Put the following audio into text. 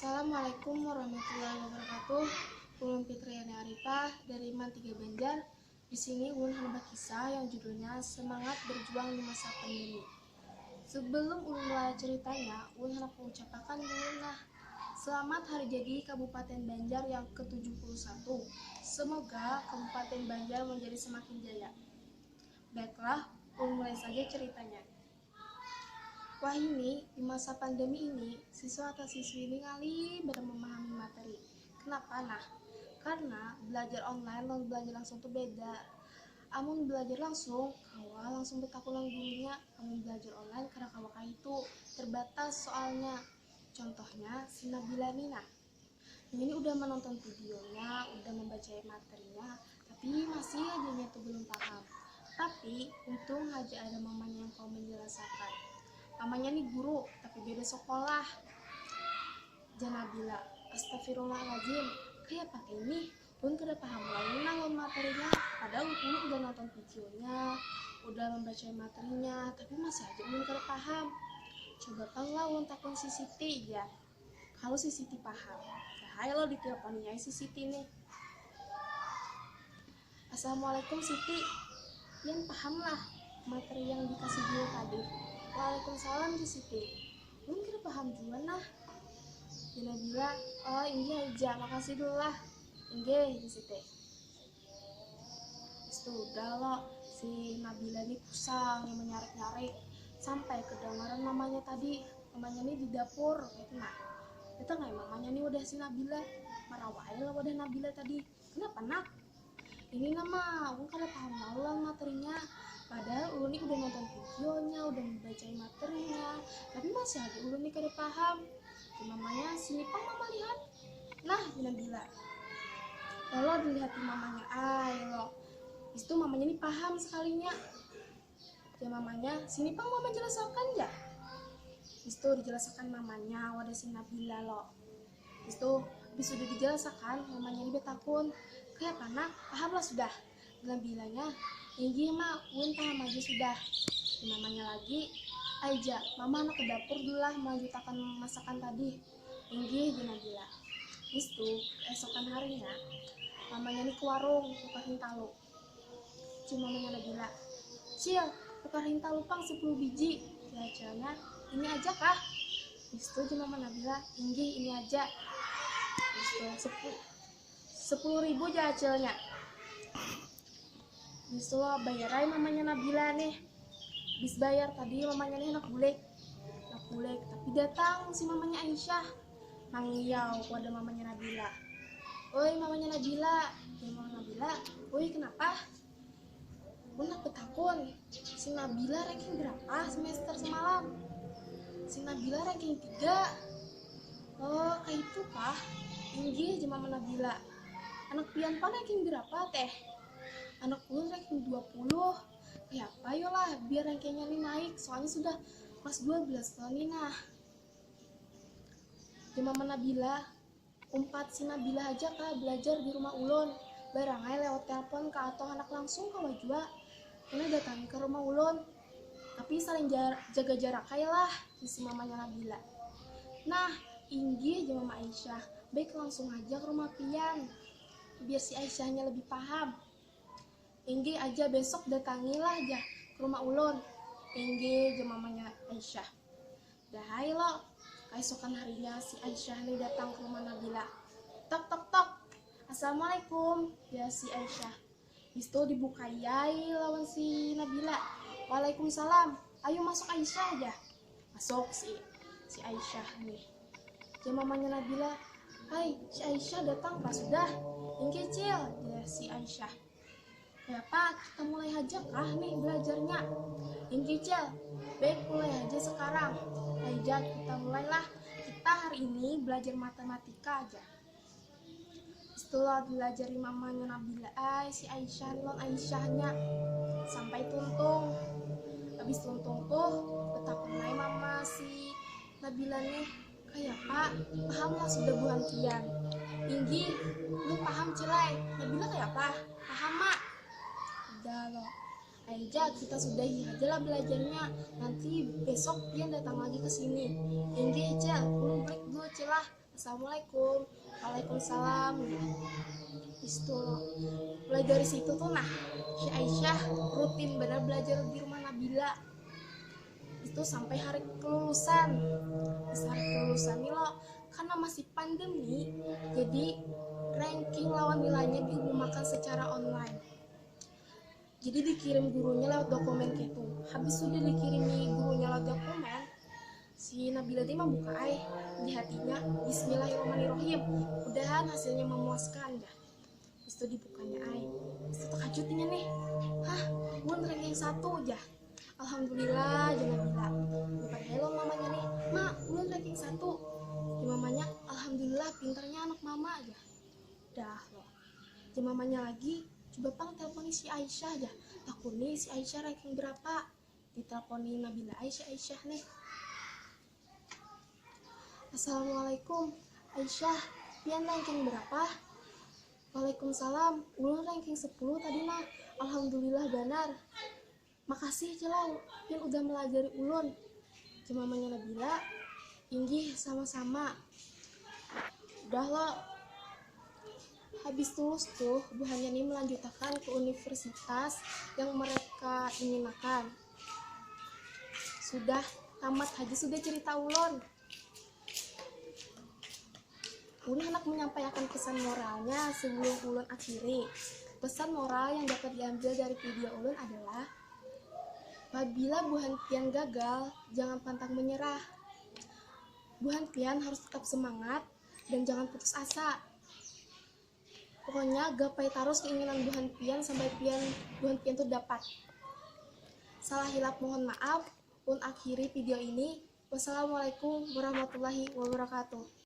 Assalamualaikum warahmatullahi wabarakatuh. Ulun Fitriana Arifah dari MAN 3 Banjar. Di sini ulun hendak kisah yang judulnya Semangat Berjuang di Masa Pandemi. Sebelum ulun mulai ceritanya, ulun hendak mengucapkan dulu selamat hari jadi Kabupaten Banjar yang ke-71. Semoga Kabupaten Banjar menjadi semakin jaya. Baiklah, ulun mulai saja ceritanya. Wah, ini di masa pandemi ini siswa atau siswi ini kali benar memahami materi. Kenapa? Karena belajar online dan belajar langsung itu beda. Amun belajar langsung, kawa langsung betakulang gurunya. Amun belajar online karena kawa itu terbatas soalnya. Contohnya si Nabila Nina. Ini udah menonton videonya, udah membaca materinya, tapi masih aja itu belum paham. Tapi untung aja ada mamanya yang mau menjelaskan. Namanya nih guru, tapi beda sekolah. Janabila, astagfirullahaladzim, kayak pakai ini, pun kada paham lain materinya. Padahal ini udah nonton videonya, udah membaca materinya, tapi masih aja belum kada paham. Coba lah takun si Siti ya. Kalau si Siti paham, ya lo diteleponnya si Siti nih. Assalamualaikum Siti, yang paham lah materi yang dikasih guru tadi. Waalaikumsalam di Siti. Mungkin paham juga Dina bilang, oh iya aja, makasih dulu lah. Inge di Siti. Sudah lo, si Nabila ini pusang yang menyarik-nyarik sampai kedengaran mamanya tadi. Mamanya ini di dapur, itu nggak mamanya ini udah si Nabila. Marawai lah udah Nabila tadi. Kenapa Ini nama, aku kada paham lah materinya. Padahal ulun ini udah nonton videonya, udah membaca materinya, tapi masih aja ulun ini kada paham. Mamanya sini pang mama lihat. Dina bilang, kalau dilihat mamanya, lo. Itu mamanya ini paham sekalinya. Ya mamanya, sini pang mama jelaskan ya. Itu dijelaskan mamanya, wadah si Nabila lo. Itu habis sudah dijelaskan, mamanya ini betakun. Kayak paham lah sudah. Bilang bilangnya, ini mah ulun paham aja sudah. Namanya lagi, aja mama anak ke dapur dulu lah melanjutkan masakan tadi. Ini dia bilang. Itu esokan harinya, mamanya ini ke warung tukar hintalu. Cuma mamanya bilang, Cil, tukar hintalu pang 10 biji. Ya caranya ini aja kah? Itu cuma mama bilang, ini aja. Itu 10.000 aja hasilnya. Bisa bayarai mamanya Nabila nih. Bis bayar tadi mamanya nih anak bulek. Tapi datang si mamanya Aisyah. Mangiau pada mamanya Nabila. Oi mamanya Nabila. Mamanya Nabila, oi kenapa? Nak betakun. Si Nabila ranking berapa semester semalam? Si Nabila ranking 3. Oh kayak itu kah? Tinggi aja mama Nabila. Anak pian pa ranking berapa teh? Anak ulun ranking 20. Ya apa yolah biar rankingnya nih naik, soalnya sudah kelas 12 tahun nih Mama Nabila, umpat si Nabila aja kah belajar di rumah ulun. Barangai lewat telepon kah atau anak langsung kawa jua. Kena datang ke rumah ulun. Tapi saling jaga jarak lah si mamanya Nabila. Inggi aja mama Aisyah. Baik langsung aja ke rumah pian. Biar si Aisyahnya lebih paham. Inggi aja besok datangilah aja ke rumah ulun. Inggi aja mamanya Aisyah. Dah lo, keesokan harinya si Aisyah nih datang ke rumah Nabila. Tok tok tok. Assalamualaikum ya si Aisyah. Itu dibukai lawan si Nabila. Waalaikumsalam. Ayo masuk Aisyah aja. Masuk si Aisyah nih. Ya mamanya Nabila. Hai, si Aisyah datang pas sudah. Inggi Cil, ya si Aisyah. Ya Pak, kita mulai aja kah nih belajarnya? Inggi Cil, baik mulai aja sekarang. Aja kita mulailah. Kita hari ini belajar matematika aja. Setelah belajar mamanya Nabila, si Aisyah non Aisyahnya sampai tuntung. Habis tuntung tuh, betakun mama si Nabila nih. Kayak Pak, paham lah sudah buantian. Inggi, lu paham Cilai? Nabila kayak apa? Paham mak. Udah loh. Aja kita sudahi aja lah belajarnya. Nanti besok dia datang lagi ke sini. Inggi aja, belum break dulu celah. Assalamualaikum. Waalaikumsalam. Itu mulai dari situ tuh si Aisyah rutin benar belajar di rumah Nabila itu sampai hari kelulusan. Hari kelulusan nih lo, karena masih pandemi, jadi ranking lawan nilainya diumumkan secara online. Jadi dikirim gurunya lewat dokumen gitu. Habis sudah dikirimi gurunya lewat dokumen, si Nabila mah buka di hatinya, Bismillahirrahmanirrahim, mudahan hasilnya memuaskan dah. Itu dibukanya itu terkejutnya nih, gue ranking 1 aja. Alhamdulillah ya Nabila. Bukan hello mamanya nih, mak gue ranking 1 ya mamanya. Alhamdulillah pintarnya anak mama aja. Dah loh ya mamanya lagi, coba pang teleponi si Aisyah aja. Aku nih si Aisyah ranking berapa. Diteleponi Nabila, Aisyah nih. Assalamualaikum Aisyah, pian ranking berapa? Waalaikumsalam, ulun ranking 10 tadi mah. Alhamdulillah benar. Makasih celau, pian udah melajari ulun. Cuma mamanya Nabila, inggih sama-sama. Udah lo, habis lulus tuh buahnya nih melanjutkan ke universitas yang mereka ingin makan. Sudah tamat haji, sudah cerita ulun. Ulun hendak menyampaikan pesan moralnya sebelum ulun akhiri. Pesan moral yang dapat diambil dari video ulun adalah, apabila buhan pian gagal, jangan pantang menyerah. Buhan pian harus tetap semangat dan jangan putus asa. Pokoknya gapai terus keinginan buhan pian sampai buhan pian tuh dapat. Salah hilap mohon maaf. Ulun akhiri video ini. Wassalamualaikum warahmatullahi wabarakatuh.